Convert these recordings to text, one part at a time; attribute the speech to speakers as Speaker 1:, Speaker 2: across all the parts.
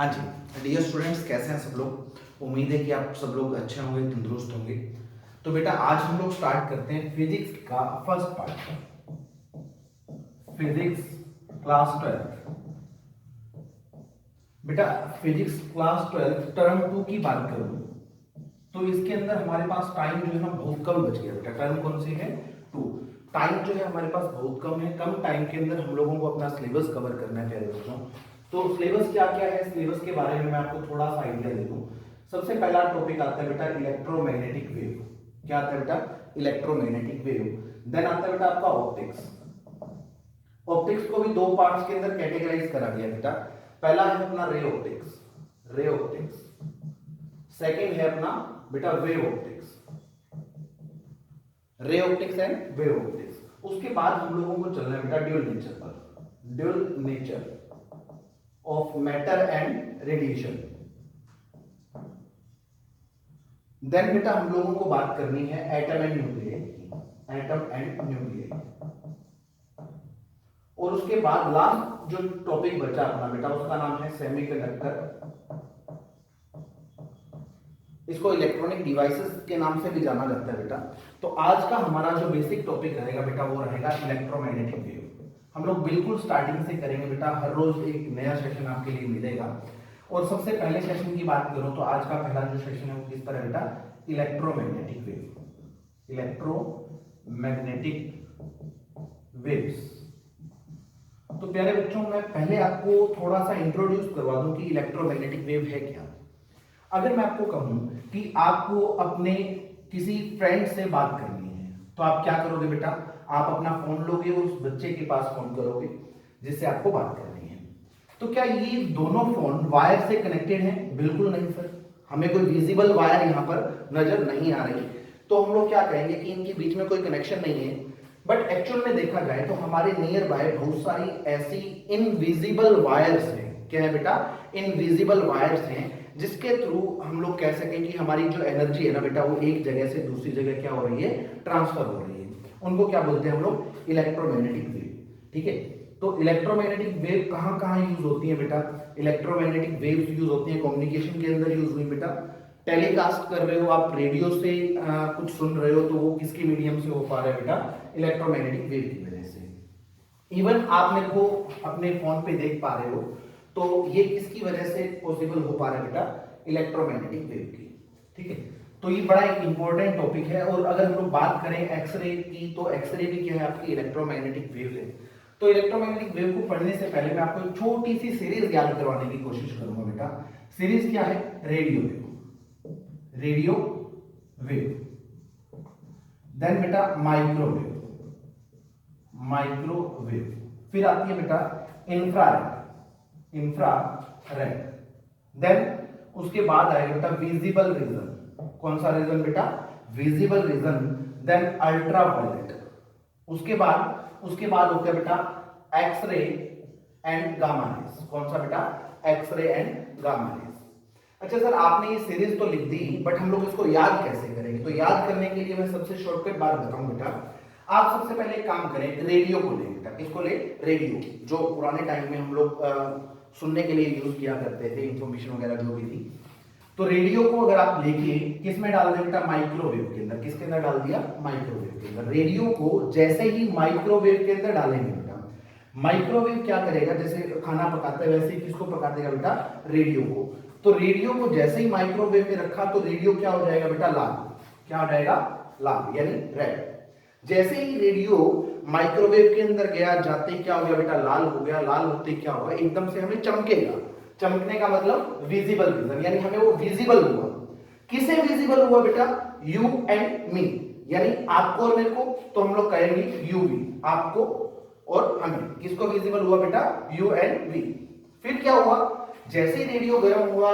Speaker 1: हाँ जी, dear students, कैसे हैं सब लोग। उम्मीद है कि आप सब लोग अच्छे होंगे, तंदुरुस्त होंगे। तो बेटा आज हम लोग स्टार्ट करते हैं फिजिक्स का फर्स्ट पार्ट, फिजिक्स क्लास 12। बेटा फिजिक्स क्लास 12 टर्म 2 की बात करूं तो इसके अंदर हमारे पास टाइम जो है ना बहुत कम बच गया। बेटा टर्म कौन सी है? 2। टाइम जो है हमारे पास बहुत कम है। कम टाइम के अंदर हम लोगों को अपना सिलेबस कवर करना है प्यारे बच्चों। तो सिलेबस क्या क्या है, सिलेबस के बारे में मैं आपको थोड़ा सा आइडिया दे दूं। सबसे पहला टॉपिक आता है बेटा इलेक्ट्रोमैग्नेटिक वेव। क्या आता है बेटा? Electromagnetic wave. देन आता है बेटा आपका ऑप्टिक्स। ऑप्टिक्स को भी दो पार्ट्स के अंदर कैटेगराइज करा गया बेटा। पहला है अपना ray optics, ray optics. Second है अपना बेटा wave optics, ray optics and wave optics. उसके बाद हम लोगों को चलना है बेटा ड्यूल नेचर पर, dual nature of matter and radiation. Then बेटा हम लोगों को बात करनी है एटम एंड न्यूक्लियस की, एटम एंड न्यूक्लियस। और उसके बाद लास्ट जो टॉपिक बचा अपना बेटा उसका नाम है सेमीकंडक्टर। इसको इलेक्ट्रॉनिक डिवाइसेस के नाम से भी जाना जाता है बेटा। तो आज का हमारा जो बेसिक टॉपिक रहेगा बेटा वो रहेगा इलेक्ट्रोमैग्नेटिक वेव। हम लोग बिल्कुल स्टार्टिंग से करेंगे बेटा, हर रोज एक नया सेशन आपके लिए मिलेगा। और सबसे पहले सेशन की बात करूं तो आज का पहला जो सेशन है वो किस पर है बेटा? Electromagnetic wave, electromagnetic waves. तो प्यारे बच्चों मैं पहले आपको थोड़ा सा इंट्रोड्यूस करवा दूं कि इलेक्ट्रोमैग्नेटिक वेव है क्या। अगर मैं आपको कहूं कि आपको अपने किसी फ्रेंड से बात करनी है तो आप क्या करोगे बेटा? आप अपना फोन लोगे और उस बच्चे के पास फोन करोगे जिससे आपको बात करनी है। तो क्या ये दोनों फोन वायर से कनेक्टेड हैं? बिल्कुल नहीं सर, हमें कोई विजिबल वायर यहां पर नजर नहीं आ रही। तो हम लोग क्या कहेंगे कि इनके बीच में कोई कनेक्शन नहीं है। बट एक्चुअल में देखा जाए तो हमारे नियर बाय बहुत सारी ऐसी इनविजिबल वायर्स हैं। क्या है बेटा? इनविजिबल वायर्स हैं जिसके थ्रू हम लोग कह सकें कि हमारी जो एनर्जी है ना बेटा वो एक जगह से दूसरी जगह क्या हो रही है? ट्रांसफर हो रही है। उनको क्या बोलते हैं हम लोग? Electromagnetic wave. ठीक है, तो इलेक्ट्रोमैग्नेटिक वेव कहां कहां यूज होती है बेटा? इलेक्ट्रोमैग्नेटिक वेव्स यूज होती है कम्युनिकेशन के अंदर यूज हुई बेटा। टेलीकास्ट कर रहे हो आप, रेडियो से कुछ सुन रहे हो तो वो किसके मीडियम से हो पा रहा है बेटा? इलेक्ट्रोमैग्नेटिक वेव की वजह से। इवन आप मेरे को अपने फोन पे देख पा रहे हो तो ये किसकी वजह से पॉसिबल हो पा रहा है बेटा? इलेक्ट्रोमैग्नेटिक वेव की। ठीक है, तो ये बड़ा एक इंपॉर्टेंट टॉपिक है। और अगर हम लोग बात करें एक्सरे की तो एक्सरे भी क्या है? आपकी इलेक्ट्रोमैग्नेटिक वेव है। तो इलेक्ट्रोमैग्नेटिक वेव को पढ़ने से पहले मैं आपको एक छोटी सी सीरीज याद करवाने की कोशिश करूंगा बेटा। सीरीज क्या है? Radio wave, radio wave. Then बेटा माइक्रोवेव, माइक्रोवेव। फिर आती है बेटा इंफ्रारेड, इंफ्रारेड। देन उसके बाद आएगा बेटा विजिबल रीजन। कौन सा रीजन बेटा? Visible region. Then ultraviolet. उसके बाद हो गया बेटा एक्सरे एंड गामा रेज। कौन सा बेटा? X-ray and gamma rays. अच्छा सर आपने ये सीरीज तो लिख दी बट हम लोग इसको याद कैसे करेंगे? तो याद करने के लिए मैं सबसे शॉर्टकट बात बताऊं बेटा। आप सबसे पहले एक काम करें, रेडियो को ले बेटा। किसको ले? रेडियो, जो पुराने टाइम में हम लोग सुनने के लिए यूज किया करते थे, इंफॉर्मेशन वगैरह जो भी थी। तो रेडियो को अगर आप लेके किस में डाल दें बेटा? माइक्रोवेव के अंदर। किसके अंदर डाल दिया? माइक्रोवेव के अंदर। रेडियो को जैसे ही माइक्रोवेव के अंदर डालेंगे बेटा, माइक्रोवेव क्या करेगा? जैसे खाना पकाता है वैसे ही किसको पका देगा बेटा? रेडियो को। तो रेडियो को जैसे ही माइक्रोवेव में रखा तो रेडियो क्या हो जाएगा बेटा? लाल। क्या हो जाएगा? लाल, यानी रेड। जैसे ही रेडियो माइक्रोवेव के अंदर गया, जाते ही क्या हो गया बेटा? लाल हो गया। लाल होते क्या होगा? एकदम से हमें चमकेगा। चमकने का मतलब विजिबल रीजन, यानी हमें वो विजिबल हुआ। किसे विजिबल हुआ बेटा? यू एंड मी, यानी आपको और मेरे को। तो हम लोग कहेंगे यूवी, आपको और हमें। किसको विजिबल हुआ बेटा? U and V. फिर क्या हुआ? जैसे ही रेडियो गर्म हुआ,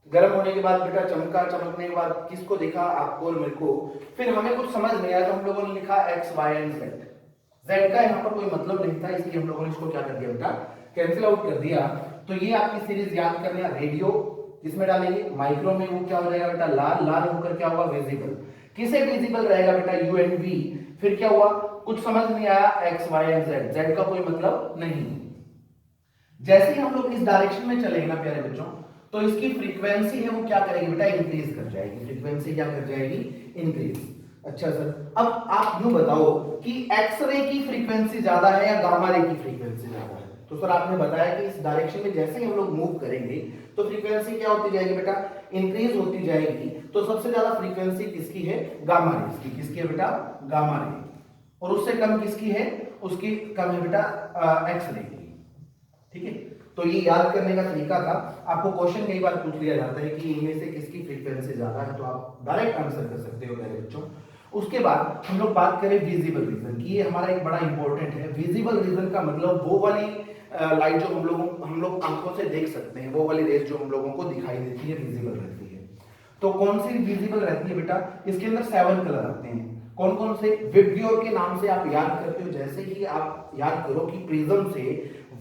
Speaker 1: गर्म होने के बाद बेटा चमका, चमकने के बाद किसको देखा? आपको और मेरे को। फिर हमें कुछ समझ नहीं आया तो हम लोगों ने लिखा X Y and Z. Z का यहाँ पर कोई मतलब नहीं था इसलिए हम लोगों ने इसको क्या कर दिया बेटा? कैंसिल आउट कर दिया। तो ये आपकी सीरीज याद करना। रेडियो किसमें डालेंगे? माइक्रो में। वो क्या हो जाएगा बेटा? लाल। लाल होकर क्या होगा? विजिबल। किसे विजिबल रहेगा बेटा? U and V. फिर क्या हुआ? कुछ समझ नहीं आया, X Y and Z. Z का कोई मतलब नहीं। जैसे ही हम लोग इस डायरेक्शन में चलेंगे ना प्यारे बच्चों, तो इसकी फ्रीक्वेंसी है वो क्या करेगी बेटा, इंक्रीज कर जाएगी। फ्रीक्वेंसी क्या कर जाएगी, इंक्रीज। अच्छा सर, अब आप यूं बताओ कि एक्सरे की फ्रीक्वेंसी ज्यादा है या गामा रे की फ्रीक्वेंसी ज्यादा है? तो सर आपने बताया कि इस डायरेक्शन में जैसे ही हम लोग मूव करेंगे तो फ्रीक्वेंसी क्या होती जाएगी बेटा, इंक्रीज होती जाएगी। तो सबसे ज्यादा फ्रीक्वेंसी किसकी है, गामा रेज की। किसकी है बेटा, गामा रे। और उससे कम किसकी है, उसकी कम है बेटा एक्सरे की। ठीक है, तो ये याद करने का तरीका था। आपको क्वेश्चन कई बार पूछ लिया जाता है कि इनमें से किसकी फ्रीक्वेंसी ज्यादा है, तो आप डायरेक्ट आंसर कर सकते हो मेरे बच्चों। उसके बाद हम लोग बात करें विजिबल रीजन की, ये हमारा एक बड़ा इंपॉर्टेंट है। विजिबल रीजन का मतलब वो वाली लाइट जो हम लोग आंखों से देख सकते हैं, वो वाली रेस जो हम लोगों को दिखाई देती है, विजिबल रहती है। तो कौन सी विजिबल रहती है बेटा, इसके अंदर 7 कलर आते हैं। कौन कौन से, विबग्योर के नाम से आप याद करते हो। जैसे ही आप याद करो कि प्रिज्म से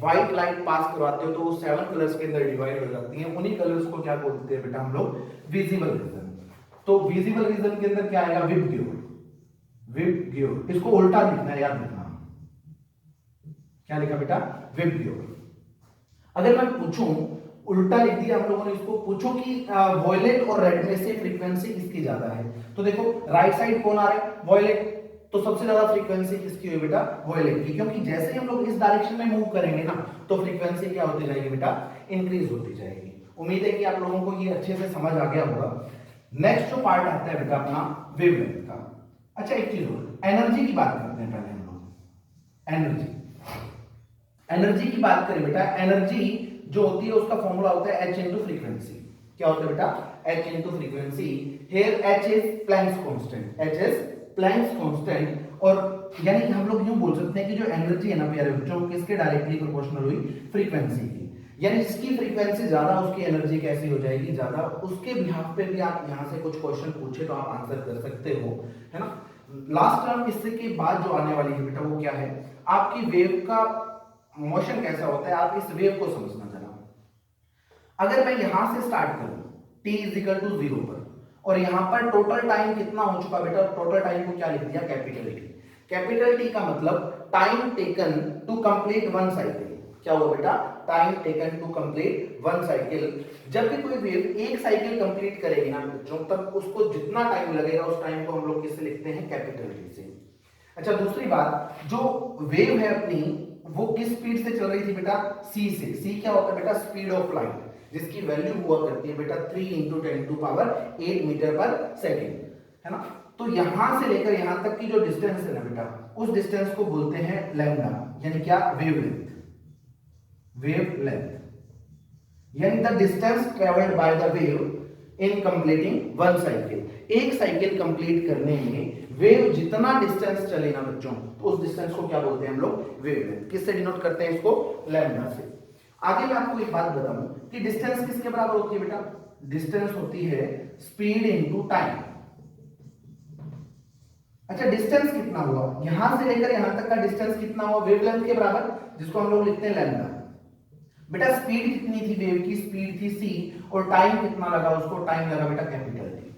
Speaker 1: व्हाइट लाइट पास करवाते हो तो वो 7 कलर्स के अंदर डिवाइड हो जाती हैं। उन्हीं कलर्स को क्या बोलते हैं बेटा हम लोग, विजिबल रीजन। तो विजिबल रीजन के अंदर क्या आएगा, विबग्योर। विबग्योर, इसको उल्टा लिखना है, याद रखना। क्या लिखा बेटा, विबग्योर। अगर मैं पूछूं, उल्टा लिख दिया हम लोगों ने, इसको पूछो कि वॉयलेट और रेड में से फ्रीक्वेंसी किसकी ज्यादा है, तो देखो राइट साइड कौन आ रहा है, वॉयलेट। तो सबसे ज्यादा फ्रीक्वेंसी किसकी हुई बेटा, वॉयलेट की। क्योंकि जैसे ही हम लोग इस डायरेक्शन में मूव करेंगे ना, तो फ्रीक्वेंसी क्या होती जाएगी बेटा, इंक्रीज होती जाएगी। उम्मीद है कि आप लोगों को ये अच्छे से समझ आ गया होगा। नेक्स्ट जो पार्ट आता है बेटा अपना, वेवलेंथ का। अच्छा एक चीज और, एनर्जी की बात करते हैं पहले हम लोग। एनर्जी, एनर्जी की बात करें बेटा, एनर्जी जो होती है उसका फॉर्मूला होता है h इंटू फ्रीक्वेंसी। क्या होता है बेटा, h into frequency. Here h is Planck's constant, h is Planck's constant. और यानी हम लोग यूं बोल सकते हैं कि जो एनर्जी है ना प्यारे बच्चों, किसके डायरेक्टली प्रोपोर्शनल हुई, फ्रीक्वेंसी की। यानी जिसकी फ्रीक्वेंसी ज्यादा उसकी एनर्जी कैसी हो जाएगी, ज्यादा। उसके बिहाफ पे भी आप यहां से कुछ क्वेश्चन पूछे तो आप आंसर कर सकते हो, है ना। लास्ट टर्म इससे के बाद जो आने वाली है बेटा वो क्या है, आपकी वेव का मोशन कैसा होता है, आप इस वेव को समझना जरा। अगर मैं यहां से स्टार्ट करूं t इज इक्वल टू 0 पर, और यहां पर टोटल टाइम कितना हो चुका बेटा, टोटल टाइम को क्या लिख दिया, कैपिटल टी। कैपिटल टी का मतलब time taken to complete one cycle. क्या हुआ बेटा, time taken to complete one cycle. जब भी कोई वेव एक साइकिल कंप्लीट करेगी ना बच्चों, तब उसको जितना टाइम लगेगा उस टाइम को हम लोग किससे लिखते हैं, कैपिटल टी से। अच्छा दूसरी बात, जो वेव है अपनी वो किस स्पीड से चल रही थी बेटा, c से। c क्या होता है बेटा, स्पीड ऑफ लाइट, जिसकी वैल्यू हुआ करती है बेटा 3 into 10 to power 8 metre per second, है ना। तो यहां से लेकर यहां तक की जो डिस्टेंस है ना बेटा, उस डिस्टेंस को बोलते हैं लैम्डा, यानी क्या, वेवलेंथ। वेवलेंथ यानी the distance travelled by the wave in completing one cycle. एक साइकिल कंप्लीट करने में वेव जितना डिस्टेंस चले ना बच्चों, तो उस डिस्टेंस को क्या बोलते हैं हम लोग, वेवलेंथ। किससे डिनोट करते हैं इसको, लैम्डा से। आगे मैं आपको एक बात बताऊं कि डिस्टेंस किसके बराबर होती है बेटा, डिस्टेंस होती है स्पीड इनटू टाइम। अच्छा डिस्टेंस कितना हुआ, यहां से लेकर यहां तक का डिस्टेंस कितना हुआ, वेवलेंथ के बराबर, जिसको हम लोग लिखते हैं लैम्डा। बेटा स्पीड कितनी थी वेव की, स्पीड थी c, और टाइम कितना लगा उसको, टाइम लगा बेटा कैपिटल टी।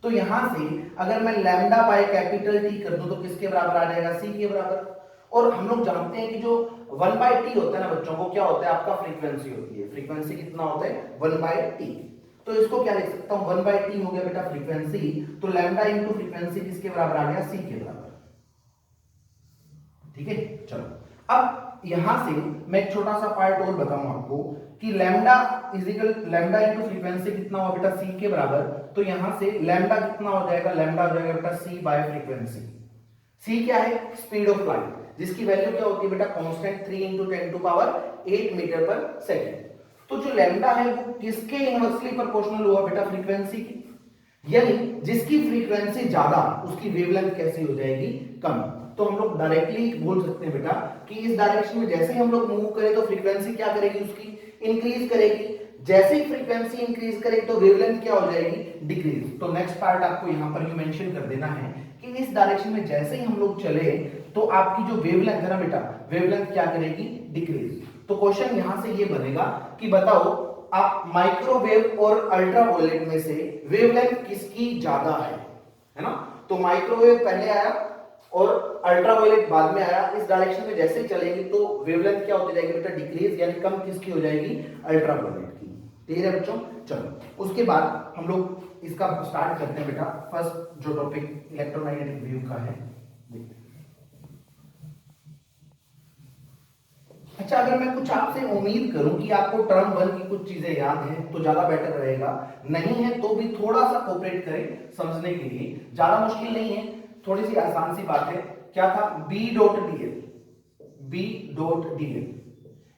Speaker 1: तो यहां से अगर मैं लैम्डा बाय कैपिटल टी कर दूं तो किसके बराबर आ जाएगा, c के बराबर। और हम लोग जानते हैं कि जो 1 बाय टी होता है ना बच्चों, को क्या होता है, आपका फ्रीक्वेंसी होती है। फ्रीक्वेंसी कितना होता है, 1 बाय टी। तो इसको क्या लिख सकता हूं, 1 बाय टी हो गया बेटा फ्रीक्वेंसी, तो लैम्डा इंटू फ्रीक्वेंसी किसके बराबर आ गया, c के बराबर। ठीक है, चलो अब यहां से मैं एक छोटा सा पार्ट और बताऊं आपको कि lambda is equal lambda into frequency कितना हुआ बेटा, c के बराबर। तो यहां से लैम्डा कितना हो जाएगा, लैम्डा हो जाएगा बेटा c बाय फ्रीक्वेंसी। c क्या है, स्पीड ऑफ लाइट, जिसकी वैल्यू क्या होती है बेटा, constant 3 into 10 to power 8 metre per second. तो जो लैम्डा है वो किसके इनवर्सली प्रोपोर्शनल हुआ बेटा, फ्रीक्वेंसी की। यानी जिसकी फ्रीक्वेंसी ज्यादा उसकी वेवलेंथ कैसी हो जाएगी, कम। तो हम लोग डायरेक्टली बोल सकते हैं बेटा कि इस डायरेक्शन में जैसे ही हम लोग मूव करें तो फ्रीक्वेंसी क्या करेगी, उसकी इंक्रीज करेगी। जैसे ही फ्रीक्वेंसी इंक्रीज करेगी तो वेवलेंथ क्या हो जाएगी, डिक्रीज। तो नेक्स्ट पार्ट आपको यहां पर यू मेंशन कर देना है कि इस डायरेक्शन में जैसे ही हम लोग चले तो आपकी जो वेवलेंथ है ना बेटा, वेवलेंथ क्या करेगी, डिक्रीज। तो क्वेश्चन यहां से ये बनेगा कि बताओ आप माइक्रोवेव और अल्ट्रावायलेट में से वेवलेंथ किसकी ज्यादा है ना। तो माइक्रोवेव पहले आया, और अल्ट्रावायलेट बाद में आया। इस डायरेक्शन में जैसे ही चलेंगे तो वेवलेंथ क्या होती जाएगी बेटा, डिक्रीज, यानी कम किसकी हो जाएगी, अल्ट्रावायलेट की। क्लियर है बच्चों? चलो उसके बाद हम लोग इसका स्टार्ट करते हैं बेटा। फर्स्ट जो टॉपिक इलेक्ट्रोमैग्नेटिक वेव का है, अच्छा अगर मैं कुछ आपसे उम्मीद करूं कि आपको टर्म 1 की कुछ चीजें याद हैं तो ज्यादा बेटर रहेगा, नहीं है तो भी थोड़ा सा कोऑपरेट करें समझने के लिए, ज्यादा मुश्किल नहीं है, थोड़ी सी आसान सी बात है। क्या था, B dot DL, B dot DL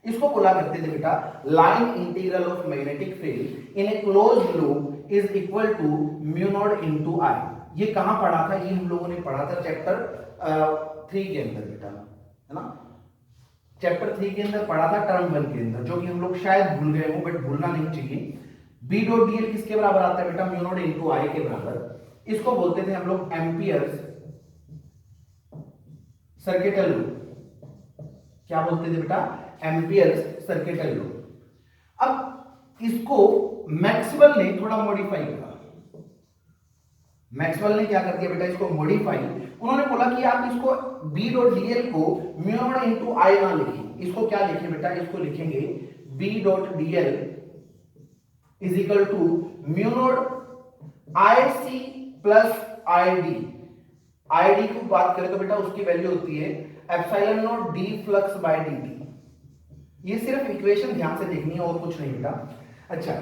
Speaker 1: इसको बोला करते थे बेटा line integral of magnetic field in a closed loop is equal to mu naught into I. ये कहां पढ़ा था, ये हम लोगों ने पढ़ा था चैप्टर 3 के अंदर बेटा, है ना, चैप्टर 3 के अंदर पढ़ा था टर्म 1 के अंदर, जो कि हम लोग शायद भूल गए हो, बट भूलना नहीं चाहिए। बी डॉट डीएल किसके बराबर आता है बेटा, म्यू नॉट इनटू आई के बराबर। इसको बोलते थे हम लोग एम्पियर्स सर्किटल लॉ। क्या बोलते थे बेटा, एम्पियर्स सर्किटल लॉ। अब इसको मैक्सवेल ने थोड़ा मॉडिफाई किया। मैक्सवेल ने क्या कर दिया बेटा, इसको मॉडिफाई। उन्होंने बोला कि आप इसको बी डॉट डीएल को म्यू नॉट इनटू आई ना लिखें, इसको क्या लिखें बेटा, इसको लिखेंगे B dot DL is equal to mu naught I C plus I D. I D की बात करें तो बेटा उसकी वैल्यू होती है epsilon naught D flux by D. ये सिर्फ इक्वेशन ध्यान से देखनी है और कुछ नहीं बेटा। अच्छा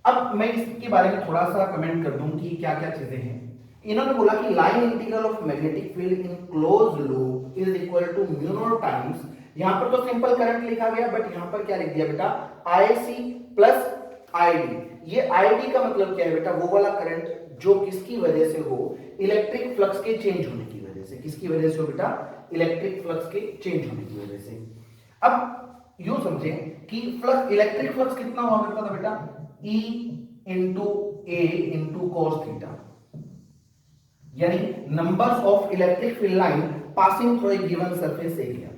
Speaker 1: अब मैं इसके बारे में थोड़ा सा कमेंट कर दूं कि क्या क्या चीजें हैं। इन्होंने बोला कि line integral of magnetic field in closed loop is equal to mu naught times, यहां पर तो सिंपल करंट लिखा गया, बट यहां पर क्या लिख दिया बेटा, आईसी प्लस आईडी। ये आईडी का मतलब क्या है बेटा, वो वाला करंट जो किसकी वजह से हो, इलेक्ट्रिक फ्लक्स के चेंज होने की वजह से। किसकी वजह से हो बेटा, इलेक्ट्रिक फ्लक्स के चेंज होने की वजह से। अब यूं समझें कि फ्लक्स, इलेक्ट्रिक फ्लक्स कितना हुआ करता था बेटा, E इंटू ए इंटू कॉस थीटा, यानी numbers of electric field line passing through a given surface area,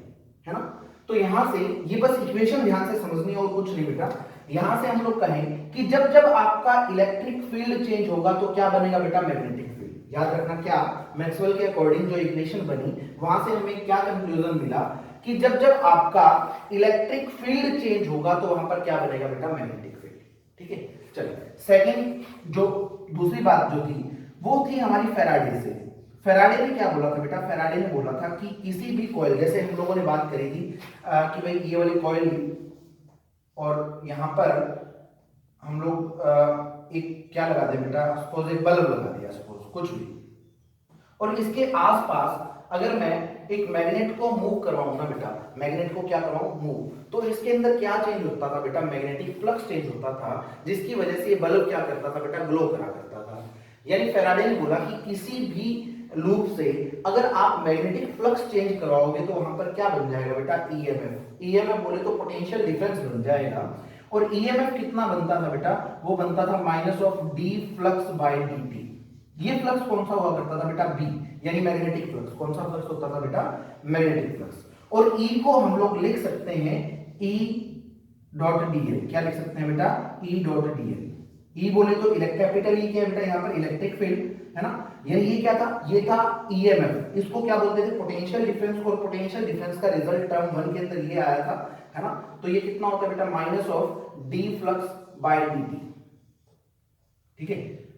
Speaker 1: है ना। तो यहां से ये बस इक्वेशन ध्यान से समझनी है और कुछ नहीं बेटा। यहां से हम लोग कहें कि जब जब आपका इलेक्ट्रिक फील्ड चेंज होगा तो क्या बनेगा बेटा, मैग्नेटिक फील्ड। याद रखना, क्या मैक्सवेल के अकॉर्डिंग जो इक्वेशन बनी वहां से हमें क्या कंक्लूजन मिला कि जब जब आपका इलेक्ट्रिक फील्ड चेंज होगा तो वहां पर क्या बनेगा बेटा, मैग्नेटिक फील्ड। ठीक है, चलिए सेकंड जो दूसरी बात जो थी वो थी हमारी फैराडे से। फैराडे ने क्या बोला था बेटा, फैराडे ने बोला था कि किसी भी कॉइल, जैसे हम लोगों ने बात करी थी कि भाई ये वाली कॉइल और यहां पर हम लोग एक क्या लगा दे बेटा, सपोज एक बल्ब लगा दिया, सपोज कुछ भी, और इसके आसपास अगर मैं एक मैग्नेट को मूव करवाऊं ना बेटा, मैग्नेट को क्या करवाऊं, मूव, तो इसके अंदर क्या चेंज होता था बेटा, मैग्नेटिक फ्लक्स चेंज होता था, जिसकी वजह से ये बल्ब क्या करता था बेटा, ग्लो करा करता था। यानी फैराडे ने बोला कि किसी भी लूप से अगर आप मैग्नेटिक फ्लक्स चेंज करवाओगे तो वहां पर क्या बन जाएगा बेटा, ईएमएफ। ईएमएफ बोले तो पोटेंशियल डिफरेंस बन जाएगा। और ईएमएफ कितना बनता था बेटा, वो बनता था minus of D flux by dt। ये फ्लक्स कौन सा हुआ करता था बेटा, बी, यानी मैग्नेटिक फ्लक्स। कौन सा फ्लक्स होता था बेटा, मैग्नेटिक फ्लक्स। और ई को हम लोग लिख सकते हैं ई डॉट डीएल। क्या लिख सकते हैं बेटा, ई डॉट डीएल। ई बोले तो कैपिटल ई क्या है बेटा, यहाँ पर इलेक्ट्रिक फील्ड, है ना। ये क्या था, ये था ईएमएफ। इसको क्या बोलते थे, पोटेंशियल डिफरेंस। और पोटेंशियल डिफरेंस का रिजल्ट टर्म 1 के अंदर ये आया था, है ना। तो ये कितना होता है बेटा, minus of D flux by dt। ठीक है,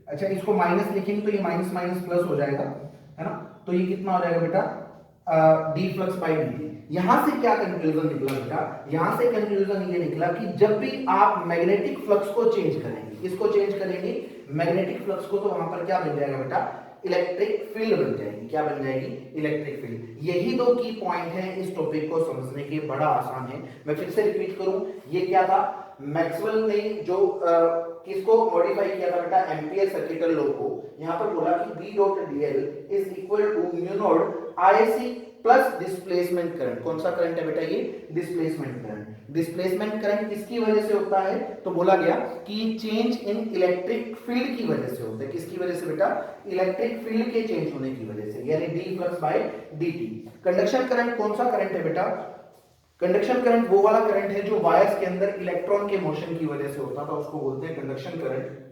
Speaker 1: अच्छा इसको माइनस लिखेंगे तो ये माइनस माइनस प्लस हो जाएगा, है ना। तो ये कितना हो जाएगा बेटा, डी फ्लक्स बाय dt। यहां से क्या कंक्लूजन निकला बेटा, यहां से कंक्लूजन ये निकला कि जब भी आप मैग्नेटिक फ्लक्स को चेंज करेंगे, इसको चेंज करेंगे मैग्नेटिक फ्लक्स को, तो वहां पर क्या बन जाएगा बेटा, इलेक्ट्रिक फील्ड बन जाएगी। क्या बन जाएगी, इलेक्ट्रिक फील्ड। यही दो की पॉइंट है इस टॉपिक को समझने के, बड़ा आसान है। मैं फिर से रिपीट करूं, ये क्या था, मैक्सवेल ने जो किसको मॉडिफाई किया था बेटा, एम्पियर सर्किटल लॉ को। यहां पर बोला कि B dot dl is equal to mu naught IC plus displacement current. कौन सा करंट है बेटा, ये डिस्प्लेसमेंट करंट। डिस्प्लेसमेंट करंट किसकी वजह से होता है, तो बोला गया कि चेंज इन इलेक्ट्रिक फील्ड की वजह से होता है। किसकी वजह से बेटा, इलेक्ट्रिक फील्ड के चेंज होने की वजह से, यानी D flux by dt। Conduction current कौन सा करंट है बेटा, कंडक्शन करंट वो वाला करंट है जो वायर्स के अंदर इलेक्ट्रॉन के मोशन की वजह से होता था, उसको बोलते हैं कंडक्शन करंट।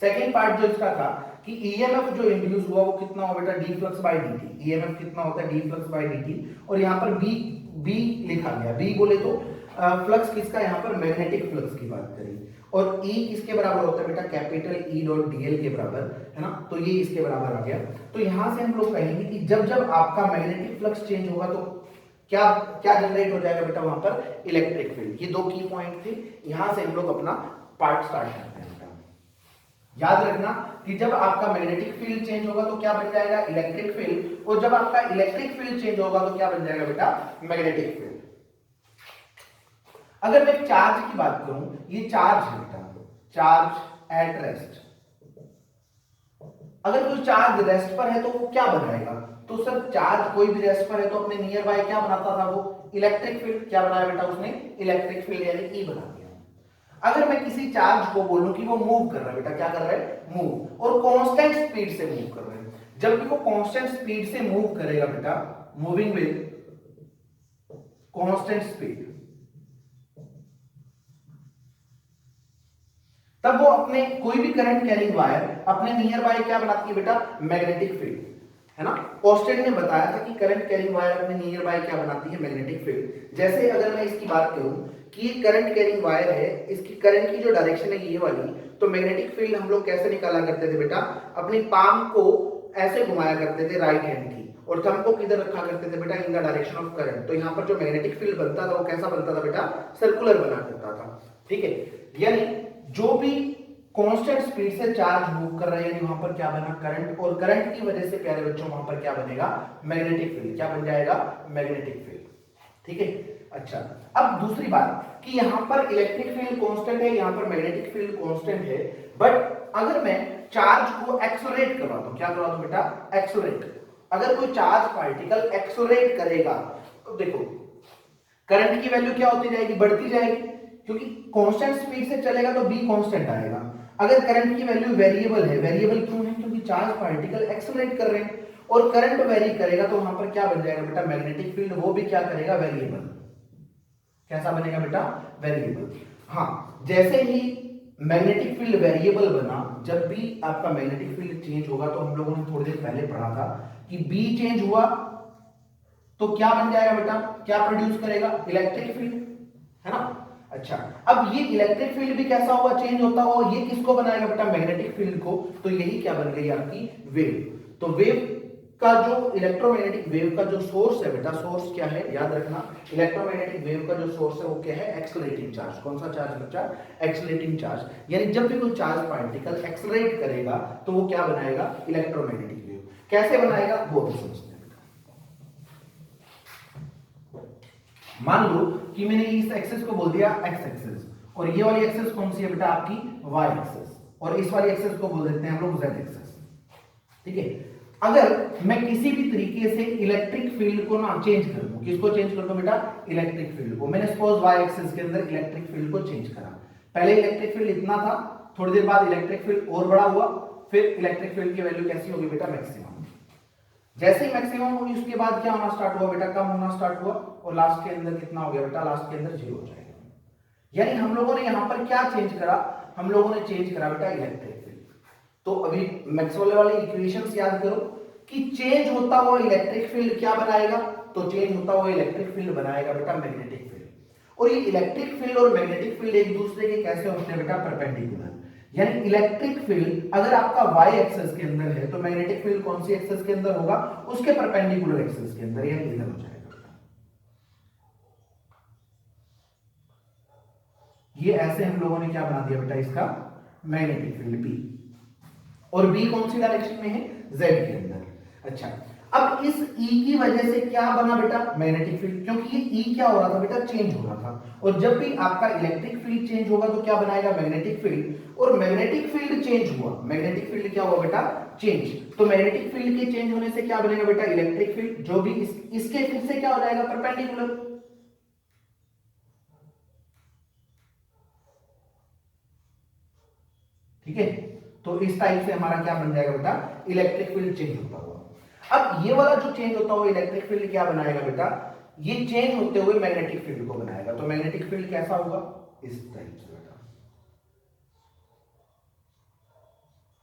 Speaker 1: सेकेंड पार्ट जो इसका था कि ईएमएफ जो इंड्यूस हुआ वो कितना हो बेटा, D flux by DT. EMF कितना होता है, डी फ्लक्स बाय डीटी। और यहाँ पर बी बी लिखा गया, बी बोले तो फ्लक्स किसका, यहाँ पर मैग्नेटिक फ्लक्स की बात करें। और ई किसके बराबर होता है बेटा, कैपिटल ई डॉट डीएल के बराबर, है ना। तो ये इसके बराबर आ गया। तो यहां से हम लोग कहेंगे कि जब जब आपका मैग्नेटिक फ्लक्स चेंज होगा तो क्या क्या जनरेट हो जाएगा बेटा, वहां पर इलेक्ट्रिक फील्ड। ये दो की पॉइंट थे। यहां से हम लोग अपना पार्ट स्टार्ट करते हैं बेटा। याद रखना कि जब आपका मैग्नेटिक फील्ड चेंज होगा तो क्या बन जाएगा, इलेक्ट्रिक फील्ड। और जब आपका इलेक्ट्रिक फील्ड चेंज होगा तो क्या बन जाएगा बेटा, मैग्नेटिक फील्ड। अगर मैं चार्ज की बात करूं, ये चार्ज है बेटा, चार्ज एट रेस्ट। अगर कोई चार्ज रेस्ट पर है तो वो क्या बनाएगा, तो सर चार्ज कोई भी रेस्ट पर है तो अपने नियर बाय क्या बनाता था वो, इलेक्ट्रिक फील्ड। क्या बनाया बेटा उसने, इलेक्ट्रिक फील्ड यानी ई बना दिया। अगर मैं किसी चार्ज को बोलूं कि वो मूव कर रहा है बेटा, क्या कर रहा है, मूव, और कांस्टेंट स्पीड से मूव कर रहा है। जब भी वो कांस्टेंट स्पीड से मूव करेगा बेटा, मूविंग विद कांस्टेंट स्पीड, तब वो अपने कोई भी करंट कैरिंग वायर अपने नियर बाय क्या बनाती है बेटा, मैग्नेटिक फील्ड, है ना। ऑस्टेड ने बताया था कि करंट कैरिंग वायर अपने नियर बाय क्या बनाती है, मैग्नेटिक फील्ड। जैसे अगर मैं इसकी बात करूं कि ये करंट कैरिंग वायर है, इसकी करंट की जो डायरेक्शन है ये वाली, तो मैग्नेटिक फील्ड हम लोग कैसे निकाला करते थे बेटा, अपनी पाम को ऐसे घुमाया करते थे राइट हैंड की, और थंब को किधर रखा करते थे बेटा, in the direction of current. तो यहाँ पर जो मैग्नेटिक फील्ड बनता था वो कैसा बनता था बेटा, सर्कुलर बना करता था। ठीक है, यानी जो भी कांस्टेंट स्पीड से चार्ज मूव कर रहा है, यानी वहां पर क्या बना, करंट। और करंट की वजह से प्यारे बच्चों वहां पर क्या बनेगा, मैग्नेटिक फील्ड। क्या बन जाएगा, मैग्नेटिक फील्ड। ठीक है, अच्छा। अब दूसरी बात कि यहां पर इलेक्ट्रिक फील्ड कांस्टेंट है, यहां पर मैग्नेटिक फील्ड कांस्टेंट है, बट अगर मैं चार्ज को एक्सेलरेट करवा दूं, क्या करवा दूं बेटा, एक्सेलरेट। अगर कोई चार्ज पार्टिकल एक्सेलरेट करेगा तो देखो करंट की वैल्यू क्या होती जाएगी, बढ़ती जाएगी, क्योंकि कांस्टेंट स्पीड से चलेगा तो बी कांस्टेंट आएगा। अगर करंट की वैल्यू वेरिएबल है, वेरिएबल क्यों है, क्योंकि चार्ज पार्टिकल एक्सेलरेट कर रहे हैं, और करंट वेरी करेगा तो वहां पर क्या बन जाएगा बेटा, मैग्नेटिक फील्ड, वो भी क्या करेगा, वेरिएबल। कैसा बनेगा बेटा, वेरिएबल। हाँ, जैसे ही मैग्नेटिक फील्ड वेरिएबल बना, जब भी आपका मैग्नेटिक फील्ड चेंज होगा, तो हम लोगों ने थोड़ी देर पहले पढ़ा था कि बी चेंज हुआ तो क्या बन जाएगा बेटा, क्या प्रोड्यूस करेगा, इलेक्ट्रिक फील्ड, है ना। अच्छा, अब ये इलेक्ट्रिक फील्ड भी कैसा होगा, चेंज होता हुआ, ये किसको बनाएगा बेटा, मैग्नेटिक फील्ड को। तो यही क्या बन गई आपकी वेव। तो वेव का जो इलेक्ट्रोमैग्नेटिक वेव का जो सोर्स है बेटा, सोर्स क्या है, याद रखना, इलेक्ट्रोमैग्नेटिक वेव का जो सोर्स है वो क्या है, एक्सेलरेटिंग चार्ज। कौन सा चार्ज बच्चा, एक्सेलरेटिंग चार्ज। यानी जब भी कोई चार्ज पार्टिकल एक्सेलरेट करेगा तो वो क्या बनाएगा, इलेक्ट्रोमैग्नेटिक वेव। कैसे बनाएगा वो भी समझते हैं। मान लो कि मैंने इस एक्सिस को बोल दिया एक्स एक्सिस, और ये वाली एक्सिस कौन सी है बेटा, आपकी वाई एक्सिस, और इस वाली एक्सिस को बोल देते हैं हम लोग जेड एक्सिस। ठीक है, अगर मैं किसी भी तरीके से इलेक्ट्रिक फील्ड को ना चेंज कर दूं, किसको चेंज कर दूं बेटा, इलेक्ट्रिक फील्ड को। मैंने सपोज वाई एक्सिस के अंदर इलेक्ट्रिक फील्ड को चेंज करा। पहले इलेक्ट्रिक फील्ड इतना था, थोड़ी देर बाद इलेक्ट्रिक फील्ड और बड़ा हुआ, फिर इलेक्ट्रिक फील्ड की वैल्यू कैसी होगी बेटा, मैक्सिमम। जैसे ही मैक्सिमम हुई उसके बाद क्या होना स्टार्ट हुआ बेटा, कम होना स्टार्ट हुआ, और लास्ट के अंदर कितना हो गया बेटा, लास्ट के अंदर 0 हो जाएगा। यानी हम लोगों ने यहां पर क्या चेंज करा, हम लोगों ने चेंज करा बेटा इलेक्ट्रिक फील्ड। तो अभी मैक्सवेल वाले इक्वेशंस याद करो कि चेंज होता हुआ इलेक्ट्रिक फील्ड क्या बनाएगा, तो चेंज होता हुआ इलेक्ट्रिक फील्ड बनाएगा बेटा मैग्नेटिक फील्ड। और ये इलेक्ट्रिक फील्ड और मैग्नेटिक फील्ड एक दूसरे के कैसे होते हैं बेटा, परपेंडिकुलर। यानी इलेक्ट्रिक फील्ड अगर आपका y एक्सिस के अंदर है तो मैग्नेटिक फील्ड कौन सी एक्सिस के अंदर होगा, उसके परपेंडिकुलर एक्सिस के अंदर, यानी इधर हो जाएगा। ये ऐसे हम लोगों ने क्या बना दिया बेटा, इसका मैग्नेटिक फील्ड B, और B कौन सी डायरेक्शन में है, Z के अंदर। अच्छा, अब इस E की वजह से क्या बना बेटा, मैग्नेटिक फील्ड, क्योंकि ये E क्या हो रहा था बेटा, चेंज हो रहा था। और जब भी आपका इलेक्ट्रिक फील्ड चेंज होगा तो क्या बनाएगा, मैग्नेटिक फील्ड। और मैग्नेटिक फील्ड चेंज हुआ, मैग्नेटिक फील्ड क्या हुआ बेटा, चेंज। तो मैग्नेटिक फील्ड के चेंज होने से क्या बनेगा बेटा, इलेक्ट्रिक फील्ड, जो भी इसके फिर से क्या हो जाएगा, परपेंडिकुलर। ठीक है, तो इस टाइप से हमारा क्या बन जाएगा बेटा, इलेक्ट्रिक फील्ड चेंज होता हुआ। अब ये वाला जो चेंज होता हुआ इलेक्ट्रिक फील्ड क्या बनाएगा बेटा, ये चेंज होते हुए मैग्नेटिक फील्ड को बनाएगा। तो मैग्नेटिक फील्ड कैसा होगा, इस टाइप से बेटा।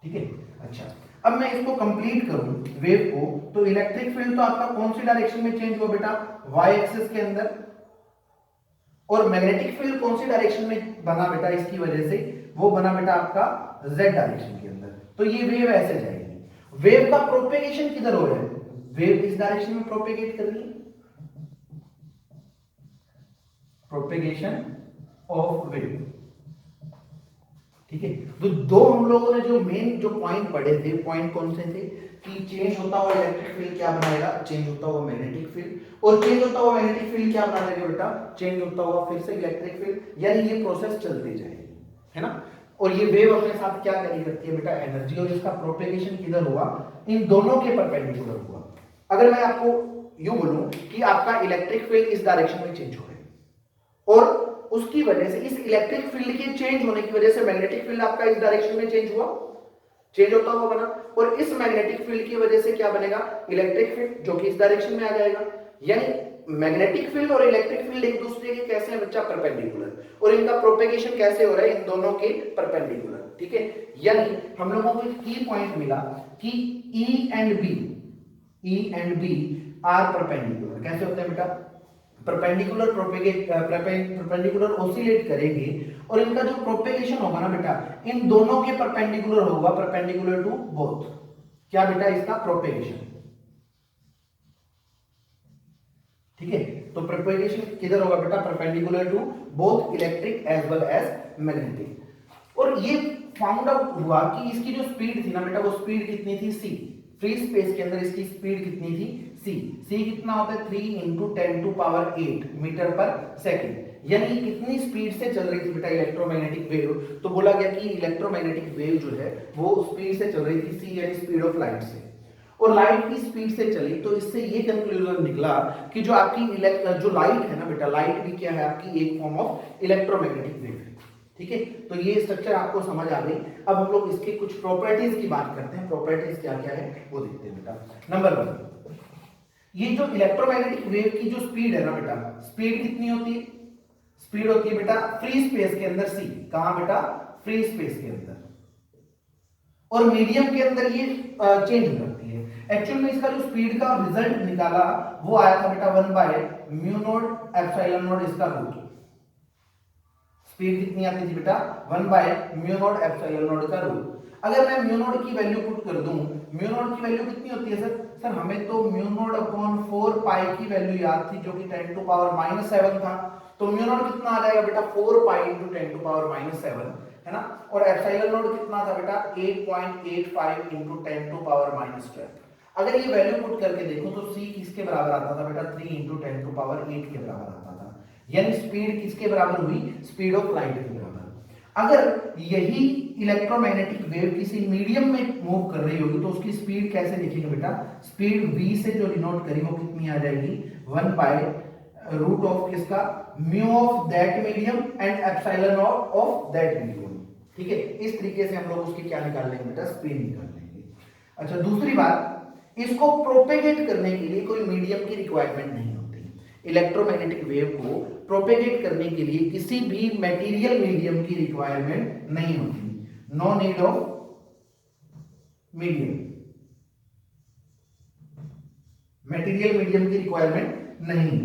Speaker 1: ठीक है। अच्छा, अब मैं इसको कंप्लीट करूं वेव को, तो इलेक्ट्रिक फील्ड तो आपका कौन सी डायरेक्शन में चेंज हुआ बेटा, वाई एक्सिस के अंदर, और मैग्नेटिक फील्ड कौन सी डायरेक्शन में बना बेटा इसकी वजह से, वो बना बेटा आपका जेड डायरेक्शन के अंदर। तो ये वेव ऐसे जाएगी। वेव का प्रोपेगेशन किधर हो रहा है, वेव इस डायरेक्शन में प्रोपेगेट कर रही है, प्रोपेगेशन ऑफ वेव। ठीक है, तो दो हम लोगों ने जो मेन जो पॉइंट पढ़े थे, पॉइंट कौन से थे कि चेंज होता हुआ इलेक्ट्रिक फील्ड क्या बनाएगा, चेंज होता हुआ मैग्नेटिक फील्ड, और चेंज होता हुआ मैग्नेटिक फील्ड क्या बना देगा बेटा, चेंज होता हुआ फिर से इलेक्ट्रिक फील्ड, यानी ये प्रोसेस चलती जाएगी, है ना। और ये वेव अपने साथ क्या करी करती है बेटा, एनर्जी, और इसका प्रोपेगेशन किधर हुआ, इन दोनों के परपेंडिकुलर हुआ। अगर मैं आपको यूं बोलूं कि आपका इलेक्ट्रिक फील्ड इस डायरेक्शन में चेंज हो रहा है, और उसकी वजह से इस इलेक्ट्रिक फील्ड के चेंज होने की वजह से मैग्नेटिक फील्ड आपका इस डायरेक्शन में चेंज हुआ, चेंज होता हुआ बना, और इस मैग्नेटिक फील्ड की वजह से क्या बनेगा, इलेक्ट्रिक फील्ड, जो कि इस डायरेक्शन में आ जाएगा। यानी मैग्नेटिक फील्ड और इलेक्ट्रिक फील्ड एक दूसरे के कैसे हैं बच्चा, परपेंडिकुलर, और इनका प्रोपेगेशन कैसे हो रहा है, इन दोनों के परपेंडिकुलर। ठीक है, यानी हम लोगों को एक की पॉइंट मिला कि E and B are perpendicular. कैसे होते हैं बेटा, परपेंडिकुलर परपेंडिकुलर ऑसिलेट करेंगे, और इनका जो प्रोपेगेशन होगा ना बेटा, इन दोनों के परपेंडिकुलर होगा, परपेंडिकुलर टू बोथ। क्या बेटा, इसका प्रोपेगेशन। ठीक है, तो प्रोपेगेशन किधर होगा बेटा, perpendicular to both electric as well as magnetic. और ये फाउंड आउट हुआ कि इसकी जो स्पीड थी ना बेटा, वो स्पीड कितनी थी, सी, फ्री स्पेस के अंदर इसकी स्पीड कितनी थी, सी कितना होता है, 3 × 10⁸ मीटर पर सेकेंड। यानी कितनी स्पीड से चल रही थी बेटा इलेक्ट्रोमैग्नेटिक वेव, तो बोला गया कि इलेक्ट्रोमैग्नेटिक वेव जो है वो स्पीड से चल रही थी, सी यानी स्पीड ऑफ लाइट से, और लाइट की स्पीड से चली। तो इससे ये कंक्लूजन निकला कि जो आपकी जो लाइट है ना बेटा, लाइट भी क्या है आपकी एक फॉर्म ऑफ इलेक्ट्रोमैग्नेटिक वेव है। ठीक है, तो ये स्ट्रक्चर आपको समझ आ गई। अब हम लोग इसके कुछ प्रॉपर्टीज की बात करते हैं, प्रॉपर्टीज क्या क्या है वो देखते हैं बेटा। नंबर 1, ये जो इलेक्ट्रोमैग्नेटिक वेव की जो स्पीड है ना बेटा, स्पीड कितनी होती है, स्पीड होती है बेटा फ्री स्पेस के अंदर सी, कहां बेटा, फ्री स्पेस के अंदर, और मीडियम के अंदर ये चेंज हो जाती है। एक्चुअल में इसका जो स्पीड का रिजल्ट निकाला वो आया था बेटा 1/μ0 इसका रूट। स्पीड कितनी आती थी बेटा, 1/μ0 का रूट। अगर मैं μ0 की वैल्यू पुट कर दूं, μ0 की वैल्यू कितनी होती है सर हमें तो μ0/4 पाई की वैल्यू याद थी, जो कि 10⁻⁻7 था। तो μ0 कितना आ जाएगा बेटा, 4 पाई × 10⁻⁻7, है ना। और एप्सिलॉन नॉट कितना था बेटा, 8.85 × 10⁻⁻12। अगर ये वैल्यू पुट करके देखो तो c किसके बराबर आता था बेटा, 3 × 10⁸ के बराबर आता था। यानी स्पीड किसके बराबर हुई, स्पीड ऑफ लाइट के बराबर। अगर यही इलेक्ट्रोमैग्नेटिक वेव किसी मीडियम में मूव कर रही होगी तो उसकी स्पीड कैसे लिखेंगे बेटा, स्पीड v से जो डिनोट करी वो कितनी आ जाएगी, 1/√ऑफ किसका, mu of that medium and epsilon of that medium. ठीक है, इस तरीके से हम लोग उसकी क्या निकाल लेंगे बेटा, स्पीड निकाल लेंगे। अच्छा, दूसरी बात, इसको प्रोपेगेट करने के लिए कोई मीडियम की रिक्वायरमेंट नहीं होती। इलेक्ट्रोमैग्नेटिक वेव को प्रोपेगेट करने के लिए किसी भी मटेरियल मीडियम की रिक्वायरमेंट नहीं होती, no need of medium, material medium की रिक्वायरमेंट नहीं।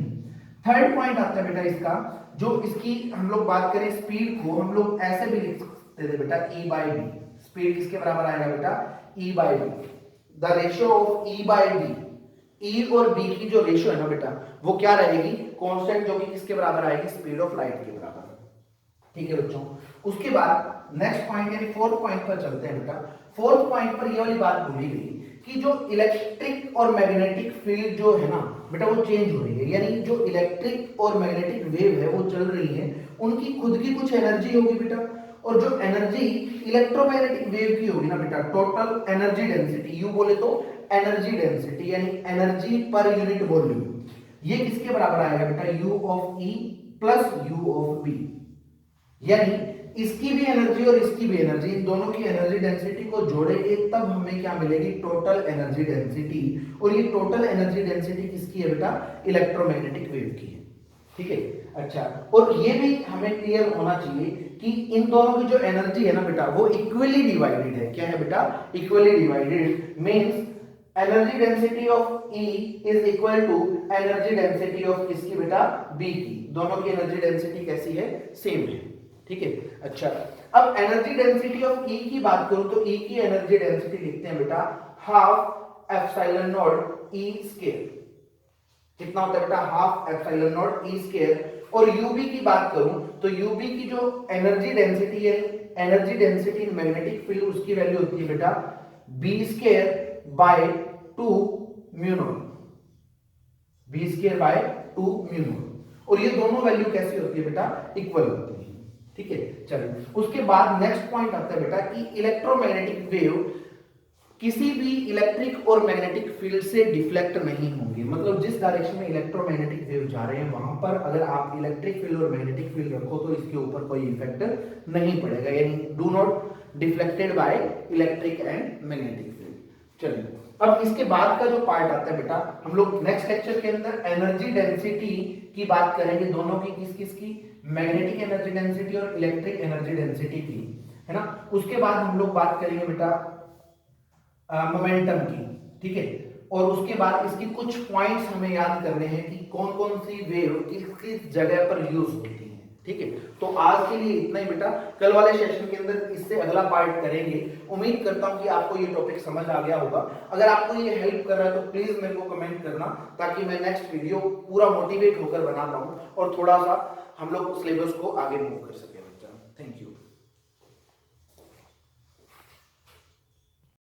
Speaker 1: थर्ड पॉइंट आता है बेटा इसका, जो इसकी हम लोग बात करें स्पीड को, हम लोग ऐसे भी लिख सकते थे बेटा, E/B। स्पीड किसके बराबर आएगा बेटा, E/B। The ratio of E/B, E और B की जो रेशियो है ना बेटा, वो क्या रहेगी, कांस्टेंट, जो कि किसके बराबर आएगी, स्पीड ऑफ लाइट के बराबर। ठीक है बच्चों, उसके बाद नेक्स्ट पॉइंट यानी फोर्थ पॉइंट पर चलते हैं बेटा। फोर्थ पॉइंट पर ये वाली बात बोली गई कि जो इलेक्ट्रिक और मैग्नेटिक फील्ड जो है ना बेटा वो चेंज हो रही है, यानी जो इलेक्ट्रिक और मैग्नेटिक वेव है वो चल रही है, उनकी खुद की कुछ एनर्जी होगी बेटा, और जो एनर्जी इलेक्ट्रोमैग्नेटिक वेव की होगी ना बेटा, टोटल एनर्जी डेंसिटी, यू बोले तो एनर्जी डेंसिटी यानी एनर्जी पर यूनिट वॉल्यूम, ये किसके बराबर आएगा बेटा, U of E plus U of B। यानी इसकी भी एनर्जी और इसकी भी एनर्जी, इन दोनों की एनर्जी डेंसिटी को जोड़ेंगे तब हमें क्या मिलेगी, टोटल एनर्जी डेंसिटी। और ये टोटल एनर्जी डेंसिटी किसकी है बेटा, इलेक्ट्रोमैग्नेटिक वेव की है। ठीक है, अच्छा, और ये भी हमें क्लियर होना चाहिए कि इन दोनों की जो एनर्जी है ना बेटा वो इक्वली डिवाइडेड है। क्या है बेटा? Equally divided means energy density of E is equal to energy density of किसकी बेटा? B की। दोनों की एनर्जी डेंसिटी कैसी है? सेम है। ठीक है। अच्छा, अब एनर्जी डेंसिटी ऑफ E की बात करूं तो E की एनर्जी डेंसिटी लिखते हैं बेटा half epsilon not E square. कितना होता है बेटा? Half epsilon not E square. और UB की बात करूं तो UB की जो एनर्जी डेंसिटी है, energy density in magnetic field, उसकी वैल्यू होती है बेटा B square by 2 mu naught. B square by 2 mu naught. और ये दोनों वैल्यू कैसी होती है बेटा? इक्वल होती है। ठीक है, चलिए उसके बाद नेक्स्ट पॉइंट आता है बेटा कि इलेक्ट्रोमैग्नेटिक वेव किसी भी इलेक्ट्रिक और मैग्नेटिक फील्ड से डिफ्लेक्ट नहीं होंगे। मतलब जिस डायरेक्शन में इलेक्ट्रोमैग्नेटिक वेव जा रहे हैं वहां पर अगर आप इलेक्ट्रिक फील्ड और मैग्नेटिक फील्ड रखो तो इसके ऊपर कोई इफेक्ट नहीं पड़ेगा, यानी do not deflected by electric and magnetic field. चलिए अब इसके बाद का जो पार्ट आता है बेटा, हम लोग नेक्स्ट लेक्चर के अंदर एनर्जी डेंसिटी की बात करेंगे, दोनों की, किस किस की? मैग्नेटिक एनर्जी डेंसिटी और इलेक्ट्रिक एनर्जी डेंसिटी की, है ना। उसके बाद हम लोग बात करेंगे बेटा मोमेंटम की। ठीक है, और उसके बाद इसकी कुछ पॉइंट्स हमें याद करने हैं कि कौन कौन सी वेव किस किस जगह पर यूज होती है। ठीक है, तो आज के लिए इतना ही बेटा। कल वाले सेशन के अंदर इससे अगला पार्ट करेंगे। उम्मीद करता हूं कि आपको ये टॉपिक समझ आ गया होगा। अगर आपको ये हेल्प कर रहा है तो प्लीज मेरे को कमेंट करना, ताकि मैं नेक्स्ट वीडियो पूरा मोटिवेट होकर बना पाऊं और थोड़ा सा हम लोग सिलेबस को आगे मूव कर सके। Thank you.